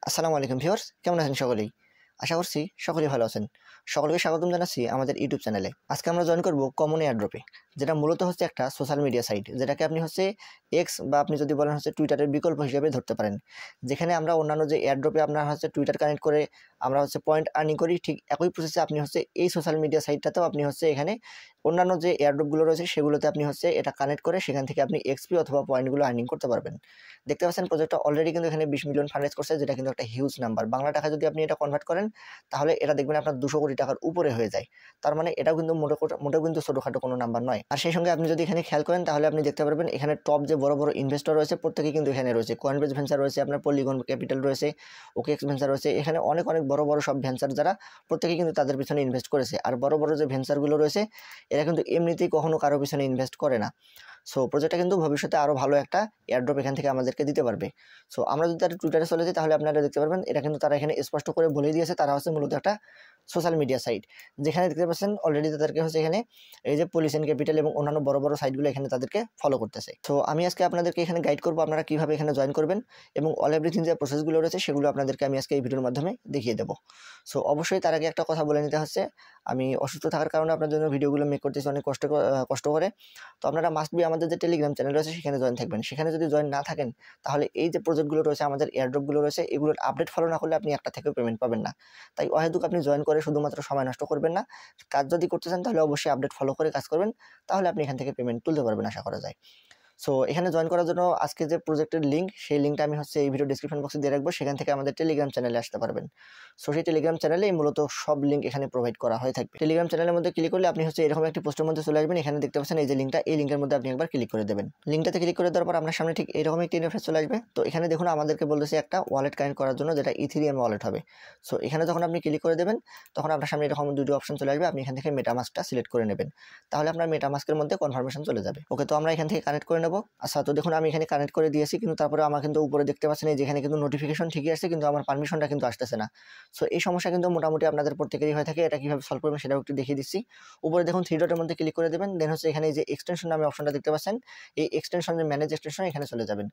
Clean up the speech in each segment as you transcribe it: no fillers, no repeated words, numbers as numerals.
আসসালামু আলাইকুম ভিউয়ার্স, কেমন আছেন সকলেই? আশা করছি সকলেই ভালো আছেন। সকলকে স্বাগতম জানাচ্ছি আমাদের ইউটিউব চ্যানেলে। আজকে আমরা জয়েন করব কমন এয়ারড্রপে, যেটা মূলত হচ্ছে একটা সোশ্যাল মিডিয়া সাইট, যেটাকে আপনি এক্স বা আপনি যদি বলেন টুইটারের বিকল্প হিসেবে ধরতে পারেন। যেখানে আমরা অন্যান্য যে এয়ারড্রপে আপনার টুইটার কানেক্ট করে আমরা পয়েন্ট আর্নিং করি, ঠিক একই প্রসেসে আপনি এই সোশ্যাল মিডিয়া সাইটটাতেও আপনি এখানে অন্যান্য যে এয়ারড্রপগুলো রয়েছে সেগুলোতে আপনি এটা কানেক্ট করে সেখান থেকে আপনি এক্সপি অথবা পয়েন্টগুলো আর্নিং করতে পারবেন। দেখতে পাচ্ছেন প্রজেক্টটা অলরেডি কিন্তু এখানে 20 মিলিয়ন ফান্ড রেজ করছে, যেটা কিন্তু একটা হিউজ নাম্বার। বাংলা টাকা যদি আপনি এটা কনভার্ট করেন তাহলে এটা দেখবেন আপনার 200 কোটি টাকার উপরে হয়ে যায়। তার মানে এটাও কিন্তু মোটেও কিন্তু ছোটখাটো কোনো নাম্বার নয়। আর সেই সঙ্গে আপনি যদি এখানে খেয়াল করেন তাহলে আপনি দেখতে পারবেন এখানে টপ যে বড় বড় ইনভেস্টর রয়েছে প্রত্যেকেই কিন্তু এখানে রয়েছে। কয়েনবেস ভেঞ্চার রয়েছে, আপনার পলিগন ক্যাপিটাল রয়েছে, ওকেএক্স ভেঞ্চার রয়েছে। এখানে অনেক বড় বড় সব ভেঞ্চার যারা প্রত্যেকেই কিন্তু তাদের পিছনে ইনভেস্ট করেছে। আর বড় বড় যে ভেঞ্চারগুলো রয়েছে এরা কিন্তু এমনিতেই কখনো কারো পিছনে ইনভেস্ট করে না। সো প্রজেক্টটা কিন্তু ভবিষ্যতে আরও ভালো একটা এয়ারড্রপ এখান থেকে আমাদেরকে দিতে পারবে। সো আমরা যদি তার টুইটারে চলে যাই তাহলে আপনারা দেখতে পারবেন এটা কিন্তু তারা এখানে স্পষ্ট করে বলে দিয়েছে তারা মূলত একটা সোশ্যাল মিডিয়া সাইট, যেখানে দেখতে পাচ্ছেন অলরেডি তাদেরকে এখানে এই যে পলিসেন ক্যাপিটাল এবং অন্যান্য বড় বড় সাইটগুলো এখানে তাদেরকে ফলো করতেছে। তো আমি আজকে আপনাদেরকে এখানে গাইড করবো আপনারা কীভাবে এখানে জয়েন করবেন এবং অল এভরিথিং যে প্রসেসগুলো রয়েছে সেগুলো আপনাদেরকে আমি আজকে এই ভিডিওর মাধ্যমে দেখিয়ে দেবো। সো অবশ্যই তার আগে একটা কথা বলে নিতে হচ্ছে, আমি অসুস্থ থাকার কারণে আপনার জন্য ভিডিওগুলো মেক করতেছি অনেক কষ্ট করে। তো আপনারা মাস্ট বি আমাদের যে টেলিগ্রাম চ্যানেল রয়েছে সেখানে জয়েন থাকবেন। সেখানে যদি জয়েন না থাকেন তাহলে এই যে প্রজেক্টগুলো রয়েছে, আমাদের এয়ারড্রপগুলো রয়েছে, এগুলোর আপডেট ফলো না করলে আপনি একটা থেকেও পেমেন্ট পাবেন না। তাই অহেতুক আপনি জয়েন করে শুধুমাত্র সময় নষ্ট করবেন না। কাজ যদি করতে চান তাহলে অবশ্যই আপডেট ফলো করে কাজ করবেন, তাহলে আপনি এখান থেকে পেমেন্ট তুলতে পারবেন আশা করা যায়। সো এখানে জয়েন করার জন্য আজকে যে প্রজেক্টের লিঙ্ক, সেই লিঙ্কটা আমি এই ভিডিও ডিসক্রিপশন বক্সে দিয়ে রাখবো। সেখান থেকে আমাদের টেলিগ্রাম চ্যানেলে আসতে পারবেন। সো সেই টেলিগ্রাম চ্যানেলেই মূলত সব লিঙ্ক এখানে প্রোভাইড করা হয়ে থাকবে। টেলিগ্রাম চ্যানেলের মধ্যে ক্লিক করলে আপনি এরকম একটি পোস্টের মধ্যে চলে আসবেন। এখানে দেখতে পাচ্ছেন এই যে লিঙ্কটা, এই লিঙ্কের মধ্যে আপনি একবার ক্লিক করে দেবেন। লিঙ্কটাতে ক্লিক করে দেওয়ার পর আপনার সামনে ঠিক এরকম একটি ইন্টারফেস চলে আসবে। তো এখানে দেখুন আমাদেরকে বলতেছে একটা ওয়ালেট কানেক্ট করার জন্য, যেটা ইথেরিয়াম ওয়ালেট হবে। সো এখানে যখন আপনি ক্লিক করে দেবেন তখন আপনার সামনে এরকম দুটো অপশন চলে আসবে। আপনি এখান থেকে মেটামাস্কটা সিলেক্ট করে নেবেন, তাহলে আপনার মেটামাস্কের মধ্যে কনফার্মেশন চলে যাবে। ওকে, তো আমরা এখান থেকে কানেক্ট করে নেব। আচ্ছা, তো দেখুন আমি এখানে কানেক্ট করে দিয়েছি, কিন্তু তারপরে আমার কিন্তু উপরে দেখতে পাচ্ছেন এই যেখানে কিন্তু নোটিফিকেশন ঠিকই আসছে, কিন্তু আমার পারমিশনটা কিন্তু আসতেছে না। সো এই সমস্যা কিন্তু মোটামুটি আপনাদের প্রত্যেকেরই হয়ে থাকে। এটা কীভাবে সলভ করবেন সেটাও একটু দেখিয়ে দিচ্ছি। উপরে দেখুন 3 ডটের মধ্যে ক্লিক করে দেবেন। দেন এখানে যে এক্সটেনশন নামে অপশনটা দেখতে পাচ্ছেন, এই এক্সটেনশন যে ম্যানেজ এক্সটেনশন, এখানে চলে যাবেন।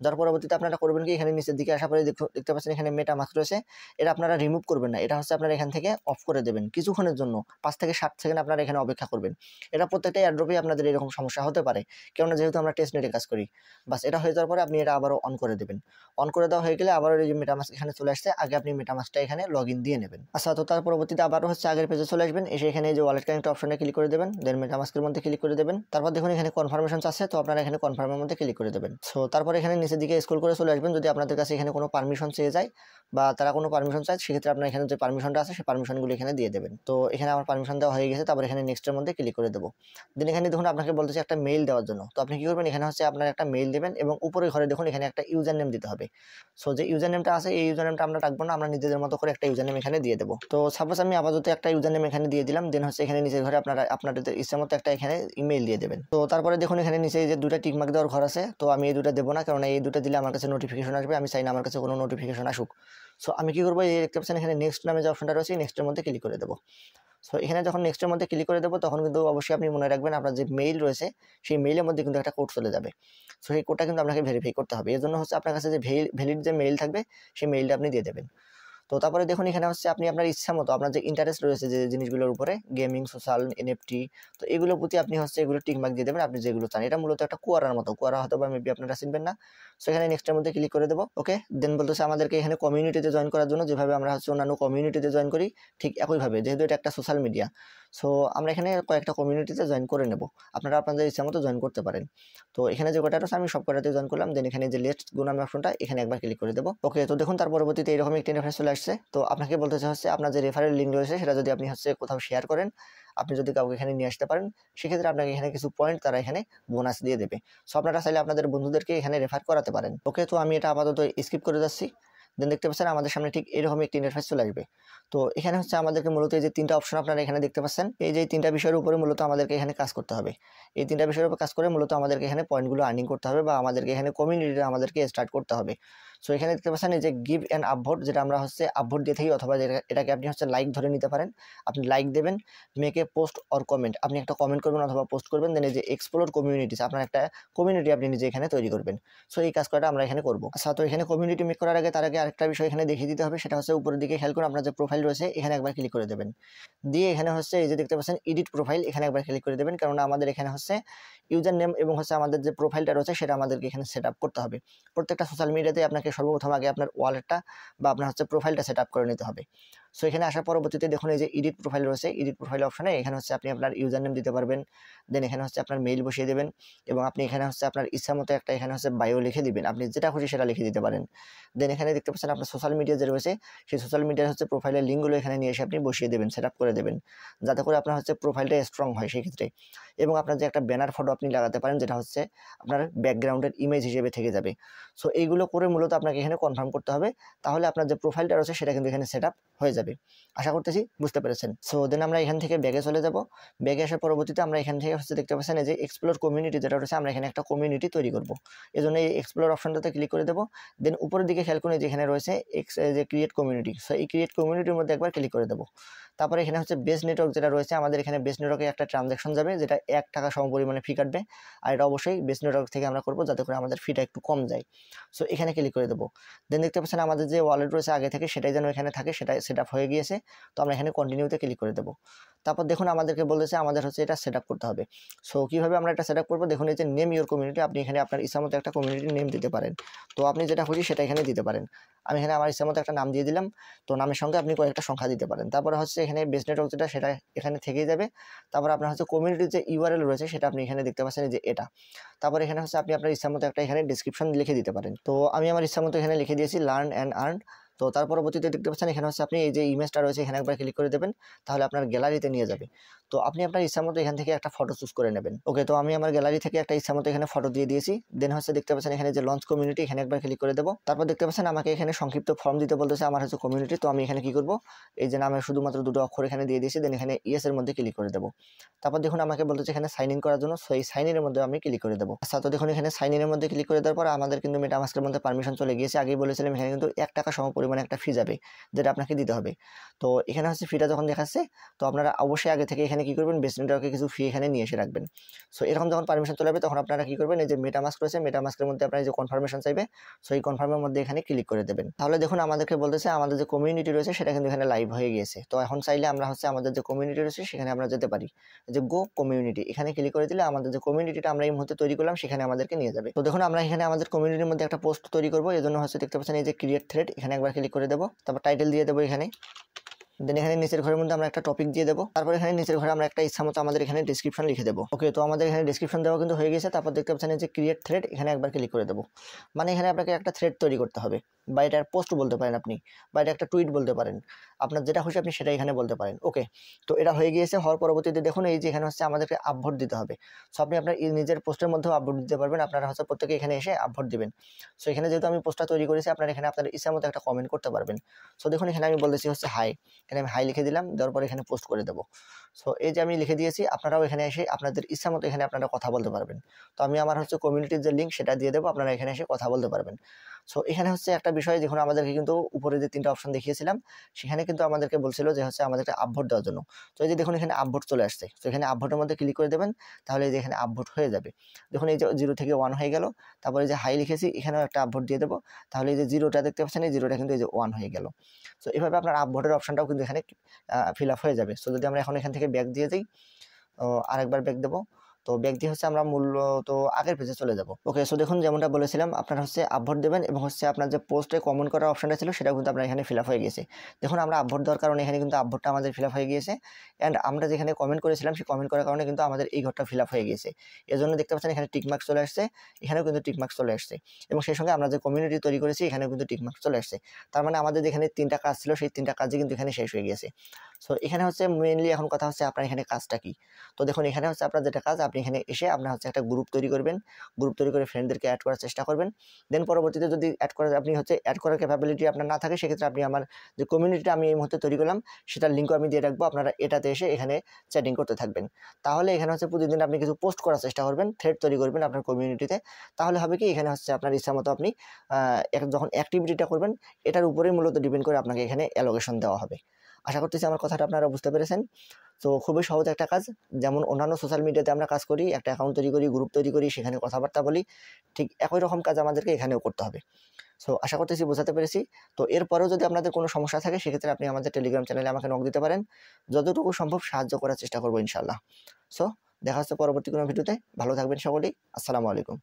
যার পরবর্তীতে আপনারা করবেন কি, এখানে নিচের দিকে আসার পরে দেখতে পাচ্ছেন এখানে মেটামাস্ক রয়েছে। এটা আপনারা রিমুভ করবেন না, এটা আপনারা এখান থেকে অফ করে দেবেন কিছুক্ষণের জন্য। 5 থেকে 7 সেকেন্ড আপনারা এখানে অপেক্ষা করবেন। এটা প্রত্যেকটা এয়ারড্রপে আপনাদের এরকম সমস্যা হতে পারে, কেননা যেহেতু আমরা টেস্ট নেটে কাজ করি। বাস এটা হয়ে যাওয়ার পরে আপনি এটা আবারও অন করে দেবেন। অন করে দেওয়া হয়ে গেলে আবারও এই যে মেটামাস্ক এখানে চলে আসছে, আগে আপনি মেটামাস্কটা এখানে লগইন দিয়ে নেবেন। আচ্ছা, তো তার পরবর্তীতে আবারও আগের পেজে চলে আসবেন। এসে এখানে এই যে ওয়ালেট কানেক্ট অপশনে ক্লিক করে দেবেন। দেন মেটামাস্কের মধ্যে ক্লিক করে দেবেন। তারপর দেখুন এখানে কনফার্মেশন আছে, তো আপনারা এখানে কনফার্মের মধ্যে ক্লিক করে দেবেন। সো তারপর এখানে নিচের দিকে স্ক্রল করে চলে আসবেন। যদি আপনাদের কাছে এখানে কোনো পারমিশন চেয়ে যায় বা তারা কোনো পারমিশন চায়, সেক্ষেত্রে আপনার এখানে যে পারমিশনটা আছে সেই পারমিশনগুলো এখানে দিয়ে দেবেন। তো এখানে আমার পারমিশন দেওয়া হয়ে গেছে। তারপর এখানে নেক্সটের মধ্যে ক্লিক করে দেবো। দেন এখানে দেখুন আপনাকে বলতেছে একটা মেইল দেওয়ার জন্য। তো আপনি কি করবেন, এখানে আপনার একটা মেইল দেবেন এবং উপরে ঘরে দেখুন এখানে একটা ইউজার নেম দিতে হবে। সো যে ইউজার নেমটা আছে এই ইউজার নেমটা আমরা রাখবো না, আমরা নিজেদের মতো করে একটা ইউজার নেম এখানে দিয়ে দেবো। তো সাপোজ আমি আপাতত একটা ইউজার নেম এখানে দিয়ে দিলাম। দেন এখানে নিচের ঘরে আপনারা আপনাদের ইচ্ছা মতো একটা এখানে ইমেইল দিয়ে দেবেন। তো তারপরে দেখুন এখানে নিচে যে দুটো টিকমার্ক দেওয়ার ঘর আছে, তো আমি এই দুটো দেবো না, কারণ এই দুটো দিলে আমার কাছে নোটিফিকেশন আসবে। আমি চাই না আমার কাছে কোনো নোটিফিকেশন আসুক। সো আমি কি করবো, এই দেখতে পাচ্ছেন এখানে নেক্সট নামে যে অপশনটা রয়েছে নেক্সটের মধ্যে ক্লিক করে দেবো। সো এখানে যখন নেক্সটের মধ্যে ক্লিক করে দেবো তখন কিন্তু অবশ্যই আপনি মনে রাখবেন আপনার যে মেইল রয়েছে সেই মেইলের মধ্যে কিন্তু একটা কোড চলে যাবে। সো সেই কোডটা কিন্তু আপনাকে ভেরিফাই করতে হবে। এর জন্য আপনার কাছে যে ভ্যালিড যে মেইল থাকবে সেই মেইলটা আপনি দিয়ে দেবেন। তো তারপরে দেখুন এখানে আপনি আপনার ইচ্ছা মতো আপনার যে ইন্টারেস্ট রয়েছে যে জিনিসগুলোর উপরে, গেমিং, সোশ্যাল, এনএফটি, তো এগুলোর প্রতি আপনি এগুলো টিকমার্ক দিয়ে দেবেন আপনি যেগুলো চান। এটা মূলত একটা কুয়ারার মতো, কুয়ারা হয়তো বা মেবি আপনারা চিনবেন না। সো এখানে নেক্সটের মধ্যে ক্লিক করে দেবো। ওকে, দেন বলতেছে আমাদেরকে এখানে কমিউনিটিতে জয়েন করার জন্য, যেভাবে আমরা অন্যান্য কমিউনিটিতে জয়েন করি ঠিক একইভাবে, যেহেতু এটা একটা সোশ্যাল মিডিয়া। সো আমরা এখানে কয়েকটা কমিউনিটিতে জয়েন করে নেব। আপনারা আপনাদের ইচ্ছা মতো জয়েন করতে পারেন। তো এখানে যে কয়টা আছে আমি সব কয়টাতে জয়েন করলাম। দেন এখানে যে লেটস গো নামে অপশনটা এখানে একবার ক্লিক করে দেবো। ওকে, তো দেখুন তার পরবর্তীতে এরকম একটি ইন্টারফেস চলে আসছে। তো আপনাকে বলতেছে আপনার যে রেফারেল লিঙ্ক রয়েছে সেটা যদি আপনি কোথাও শেয়ার করেন, আপনি যদি কাউকে এখানে নিয়ে আসতে পারেন, সেক্ষেত্রে আপনাকে এখানে কিছু পয়েন্ট তারা এখানে বোনাস দিয়ে দেবে। সো আপনারা চাইলে আপনাদের বন্ধুদেরকে এখানে রেফার করাতে পারেন। ওকে, তো আমি এটা আপাতত স্কিপ করে যাচ্ছি। দেন দেখতে পাচ্ছেন আমাদের সামনে ঠিক এরকম একটি ইন্টারফেস চলে আসবে। তো এখানে আমাদেরকে মূলত এই যে 3টা অপশন আপনারা এখানে দেখতে পাচ্ছেন, এই যে 3টা বিষয়ের উপরে মূলত আমাদেরকে এখানে কাজ করতে হবে। এই 3টা বিষয়ের উপর কাজ করে মূলত আমাদেরকে এখানে পয়েন্টগুলো আর্নিং করতে হবে বা আমাদেরকে এখানে কমিউনিটিটা আমাদেরকে স্টার্ট করতে হবে। সো এখানে দেখতে পাচ্ছেন এই যে গিভ অ্যান্ড আপভোট, যেটা আমরা আপভোট দিয়ে থাকি, অথবা এটাকে আপনি লাইক ধরে নিতে পারেন। আপনি লাইক দেবেন, make a post or comment, আপনি একটা কমেন্ট করবেন অথবা পোস্ট করবেন। দেন এই যে এক্সপ্লোর কমিউনিটিস, আপনার একটা কমিউনিটি আপনি নিজে এখানে তৈরি করবেন। সো এই কাজ করাটা আমরা এখানে করবো। আচ্ছা, তো এখানে কমিউনিটি মেক করার আগে তার আগে আরেকটা বিষয় এখানে দেখিয়ে দিতে হবে, সেটা হচ্ছে উপরের দিকে খেয়াল করুন, আপনার যে প্রোফাইল রয়েছে এখানে একবার ক্লিক করে দেবেন। দিয়ে এখানে হচ্ছে এই যে দেখতে পাচ্ছেন এডিট প্রোফাইল, এখানে একবার ক্লিক করে দেবেন, কারণ আমাদের এখানে হচ্ছে ইউজার নেম এবং হচ্ছে আমাদের যে প্রোফাইলটা রয়েছে সেটা আমাদেরকে এখানে সেট আপ করতে হবে। প্রত্যেকটা সোশ্যাল মিডিয়াতে আপনাকে সর্বপ্রথম আগে আপনার ওয়ালেটটা বা আপনার হচ্ছে প্রোফাইলটা সেট আপ করে নিতে হবে। সো এখানে আসার পরবর্তীতে দেখুন এই যে এডিট প্রোফাইল রয়েছে, এডিট প্রোফাইল অপশনে এখানে হচ্ছে আপনি আপনার ইউজার নেম দিতে পারবেন, দেন এখানে হচ্ছে আপনার মেইল বসিয়ে দেবেন এবং আপনি এখানে হচ্ছে আপনার ইচ্ছা মতো একটা এখানে হচ্ছে বায়ো লিখে দিবেন, আপনি যেটা খুশি সেটা লিখে দিতে পারেন। দেন এখানে দেখতে পাচ্ছেন আপনার সোশ্যাল মিডিয়া যে রয়েছে সেই সোশ্যাল মিডিয়ার হচ্ছে প্রোফাইলের লিঙ্কগুলো এখানে নিয়ে এসে আপনি বসিয়ে দেবেন, সেট আপ করে দেবেন, যাতে করে আপনার হচ্ছে প্রোফাইলটা স্ট্রং হয় সেই ক্ষেত্রে। এবং আপনার যে একটা ব্যানার ফটো আপনি লাগাতে পারেন, যেটা হচ্ছে আপনার ব্যাকগ্রাউন্ডের ইমেজ হিসেবে থেকে যাবে। সো এইগুলো করে মূলত আপনাকে এখানে কনফার্ম করতে হবে, তাহলে আপনার যে প্রোফাইলটা রয়েছে সেটা কিন্তু এখানে সেট আপ হয়ে যাবে। আশা করতেছি বুঝতে পেরেছেন। সো দেন আমরা এখান থেকে ব্যাগে চলে যাব। ব্যাগে আসার পরবর্তীতে আমরা এখান থেকে হচ্ছে দেখতে পাচ্ছেন এই যে এক্সপ্লোর কমিউনিটি যেটা রয়েছে, আমরা এখানে একটা কমিউনিটি তৈরি করব। এই জন্য এই এক্সপ্লোর অপশনটাতে ক্লিক করে দেবো। দেন উপরের দিকে খেয়াল করুন যেখানে রয়েছে যে ক্রিয়েট কমিউনিটি, সো এই ক্রিয়েট কমিউনিটির মধ্যে একবার ক্লিক করে দেবো। তারপরে এখানে হচ্ছে বেস নেটওয়ার্ক যেটা রয়েছে, আমাদের এখানে বেস নেটওয়ার্কে একটা ট্রানজ্যাকশন যাবে যেটা 1 টাকা সমপরিমাণে ফি কাটবে, আর এটা অবশ্যই বেস নেটওয়ার্ক থেকে আমরা করবো যাতে করে আমাদের ফিটা একটু কম যায়। সো এখানে ক্লিক করে দেবো। দেন দেখতে পাচ্ছেন আমাদের যে ওয়ালেট রয়েছে আগে থেকে সেটাই যেন এখানে থাকে, সেটা সেট আপ হয়ে গিয়েছে। তো আমরা এখানে কন্টিনিউতে ক্লিক করে দেবো। তারপর দেখুন আমাদেরকে বলেছে আমাদের হচ্ছে এটা সেট আপ করতে হবে। সো কীভাবে আমরা এটা সেট আপ করবো, দেখুন এই যে নেম ইউর কমিউনিটি, আপনি এখানে আপনার ইচ্ছা মতো একটা কমিউনিটির নেম দিতে পারেন। তো আপনি যেটা খুশি সেটা এখানে দিতে পারেন। আমি এখানে আমার ইচ্ছা মতো একটা নাম দিয়ে দিলাম। তো নামের সঙ্গে আপনি কয়েকটা সংখ্যা দিতে পারেন। তারপরে হচ্ছে এখানে বেস নেটওয়ার্ক যেটা সেটা এখানে থেকেই যাবে। তারপর আপনার হচ্ছে কমিউনিটির যে ইউআরএল রয়েছে সেটা আপনি এখানে দেখতে পাচ্ছেন যে এটা। তারপর এখানে হচ্ছে আপনি আপনার ইচ্ছা মতো একটা এখানে ডেসক্রিপশন লিখে দিতে পারেন। তো আমি আমার ইচ্ছা মতো এখানে লিখে দিয়েছি লার্ন অ্যান্ড আর্ন। তো তার পরবর্তীতে দেখতে পাচ্ছেন এখানে হচ্ছে আপনি এই যে ইমেজটা রয়েছে এখানে একবার ক্লিক করে দেবেন, তাহলে আপনার গ্যালারিতে নিয়ে যাবে। তো আপনি আপনার ইচ্ছা মতো এখান থেকে একটা ফটো চুজ করে নেবেন। ওকে, তো আমি আমার গ্যালারি থেকে একটা ইচ্ছা মতো এখানে ফটো দিয়ে দিয়েছি। দেন হচ্ছে দেখতে পাচ্ছেন এখানে যে লঞ্চ কমিউনিটি, এখানে একবার ক্লিক করে দেবো। তারপর দেখতে পাচ্ছেন আমাকে এখানে সংক্ষিপ্ত ফর্ম দিতে বলতেছে, আমার হচ্ছে কমিউনিটি। তো আমি এখানে কি করবো, এই যে নামে শুধুমাত্র দুটো অক্ষর এখানে দিয়ে দিয়েছি, দেন এখানে ইয়েস এর মধ্যে ক্লিক করে দেবো। তারপর দেখুন আমাকে বলতেছে এখানে সাইন ইন করার জন্য, সো এই সাইন ইনের মধ্যে আমি ক্লিক করে দেবো। আচ্ছা, তো দেখুন এখানে সাইন ইনের মধ্যে ক্লিক করে দেওয়ার পর আমাদের কিন্তু মেটামাস্কের মধ্যে পারমিশন চলে গিয়েছে। আগেই বলেছিলাম এখানে কিন্তু 1 টাকা সমপরিমাণে একটা ফি যাবে, যেটা আপনাকে দিতে হবে। তো এখানে হচ্ছে ফিটা যখন দেখাচ্ছে, তো আপনারা অবশ্যই আগে থেকে এখানে কি করবেন, বেস নেটওয়ার্কে কিছু ফি এখানে নিয়ে এসে রাখবেন। সো এরকম যখন পারমিশন চলে যাবে তখন আপনারা কি করবেন, এই যে মেটামাস্ক রয়েছে মেটামাস্কের মধ্যে আপনার যে কনফার্মেশন চাইবে, সো এই কনফার্মের মধ্যে এখানে ক্লিক করে দেবেন। তাহলে দেখুন আমাদেরকে বলতেছে আমাদের যে কমিউনিটি রয়েছে সেটা কিন্তু এখানে লাইভ হয়ে গিয়েছে। তো এখন চাইলে আমরা হচ্ছে আমাদের যে কমিউনিটি রয়েছে সেখানে আমরা যেতে পারি, যে গো কমিউনিটি এখানে ক্লিক করে দিলে আমাদের যে কমিউনিটিটা আমরা এই মুহূর্তে তৈরি করলাম সেখানে আমাদেরকে নিয়ে যাবে। তো দেখুন আমরা এখানে আমাদের কমিউনিটির মধ্যে একটা পোস্ট তৈরি করবো, এই জন্য হচ্ছে দেখতে পাচ্ছেন এই যে ক্রিয়েট থ্রেড, এখানে একবার ক্লিক করে দেবো। তারপর টাইটেল দিয়ে দেবো এখানে। দেন এখানে নিচের ঘরের মধ্যে আমরা একটা টপিক দিয়ে দেবো। তারপর এখানে নিচের ঘরে আমরা একটা ইচ্ছা মতো আমাদের এখানে ডেসক্রিপশন লিখে দেবো। ওকে, তো আমাদের এখানে ডেসক্রিপশন দেওয়া কিন্তু হয়ে গেছে। তারপর দেখতে পাচ্ছেন যে ক্রিয়েট থ্রেড, এখানে একবার ক্লিক করে দেবো। মানে এখানে আপনাকে একটা থ্রেড তৈরি করতে হবে, বা এটার পোস্ট বলতে পারেন আপনি, বা এটা একটা টুইট বলতে পারেন, আপনার যেটা খুশি আপনি সেটা এখানে বলতে পারেন। ওকে, তো এটা হয়ে গিয়েছে। হওয়ার পরবর্তীতে দেখুন এই যে এখানে হচ্ছে আমাদেরকে আপভোট দিতে হবে। সো আপনি আপনার নিজের পোস্টের মধ্যেও আপভোট দিতে পারবেন, আপনারা হচ্ছে প্রত্যেকে এখানে এসে আপভোট দিবেন। সো এখানে যেহেতু আমি পোস্টটা তৈরি করেছি, আপনারা এখানে আপনার ইচ্ছা মতো একটা কমেন্ট করতে পারবেন। সো দেখুন এখানে আমি বলতেছি হচ্ছে হাই, এখানে আমি হাই লিখে দিলাম, দেওয়ার পর এখানে পোস্ট করে দেবো। সো এই যে আমি লিখে দিয়েছি, আপনারাও এখানে এসে আপনাদের ইচ্ছা মতো এখানে আপনারা কথা বলতে পারবেন। তো আমি আমার হচ্ছে কমিউনিটির যে লিঙ্ক সেটা দিয়ে দেবো, আপনারা এখানে এসে কথা বলতে পারবেন। সো এখানে হচ্ছে একটা বিষয়, দেখুন আমাদেরকে কিন্তু উপরে যে 3টা অপশন দেখিয়েছিলাম সেখানে কিন্তু আমাদেরকে বলছিল যে হচ্ছে আমাদেরকে আপভোট দেওয়ার জন্য। তো এই যে দেখুন এখানে আপভোট চলে আসছে। তো এখানে আপভোটের মধ্যে ক্লিক করে দেবেন, তাহলে এই যে এখানে আপভোট হয়ে যাবে। দেখুন এই যে 0 থেকে 1 হয়ে গেল। তারপরে যে হাই লিখেছি এখানেও একটা আপভোট দিয়ে দেবো, তাহলে এই যে 0টা দেখতে পাচ্ছেন, এই 0টা কিন্তু এই যে 1 হয়ে গেল। সো এভাবে আপনার আপভোটের অপশনটাও কিন্তু এখানে ফিল আপ হয়ে যাবে। সো যদি আমরা এখন এখান থেকে ব্যাক দিয়ে দিই, আরেকবার ব্যাক দেবো। তো ব্যাক দিয়ে হচ্ছে আমরা মূলত আগের পেজে চলে যাব। ওকে, সো দেখুন যেমনটা বলেছিলাম আপনারা হচ্ছে আপভোট দেবেন এবং হচ্ছে আপনার যে পোস্টে কমেন্ট করার অপশনটা ছিল সেটাও কিন্তু আপনার এখানে ফিল আপ হয়ে গেছে। দেখুন আমরা আপভোট দেওয়ার কারণে এখানে কিন্তু আপভোটটা আমাদের ফিল আপ হয়ে গিয়েছে, অ্যান্ড আমরা যেখানে কমেন্ট করেছিলাম সেই কমেন্ট করার কারণে কিন্তু আমাদের এই ঘরটা ফিল আপ হয়ে গিয়েছে। এজন্য দেখতে পাচ্ছেন এখানে টিকমার্ক চলে আসছে, এখানেও কিন্তু টিকমার্ক চলে আসছে, এবং সেই সঙ্গে আমরা যে কমিউনিটি তৈরি করেছি এখানেও কিন্তু টিকমার্ক চলে আসছে। তার মানে আমাদের যেখানে 3টা কাজ ছিল সেই 3টা কাজই কিন্তু এখানে শেষ হয়ে গিয়েছে। সো এখানে হচ্ছে মেইনলি এখন কথা হচ্ছে আপনার এখানে কাজটা কি। তো দেখুন এখানে হচ্ছে আপনার যেটা কাজ, আপনি এখানে এসে আপনার হচ্ছে একটা গ্রুপ তৈরি করবেন, গ্রুপ তৈরি করে ফ্রেন্ডদেরকে অ্যাড করার চেষ্টা করবেন। দেন পরবর্তীতে যদি অ্যাড করার ক্যাপাবিলিটি আপনার না থাকে, সেক্ষেত্রে আপনি আমার যে কমিউনিটিটা আমি এই মুহূর্তে তৈরি করলাম সেটার লিঙ্কও আমি দিয়ে রাখবো, আপনারা এটাতে এসে এখানে চ্যাটিং করতে থাকবেন। তাহলে এখানে হচ্ছে প্রতিদিন আপনি কিছু পোস্ট করার চেষ্টা করবেন, থ্রেড তৈরি করবেন আপনার কমিউনিটিতে। তাহলে হবে কি, এখানে হচ্ছে আপনার ইচ্ছা মতো আপনি যখন অ্যাক্টিভিটিটা করবেন এটার উপরেই মূলত ডিপেন্ড করে আপনাকে এখানে অ্যালোকেশন দেওয়া হবে। আশা করতেছি আমার কথাটা আপনারা বুঝতে পেরেছেন। তো খুবই সহজ একটা কাজ, যেমন অন্যান্য সোশ্যাল মিডিয়াতে আমরা কাজ করি, একটা অ্যাকাউন্ট তৈরি করি, গ্রুপ তৈরি করি, সেখানে কথাবার্তা বলি, ঠিক একই রকম কাজ আমাদেরকে এখানেও করতে হবে। সো আশা করতেছি বোঝাতে পেরেছি। তো এরপরেও যদি আপনাদের কোনো সমস্যা থাকে সেক্ষেত্রে আপনি আমাদের টেলিগ্রাম চ্যানেলে আমাকে নক দিতে পারেন, যতটুকু সম্ভব সাহায্য করার চেষ্টা করবো ইনশাল্লাহ। সো দেখা হচ্ছে পরবর্তী কোনো ভিডিওতে। ভালো থাকবেন সকলেই। আসসালামু আলাইকুম।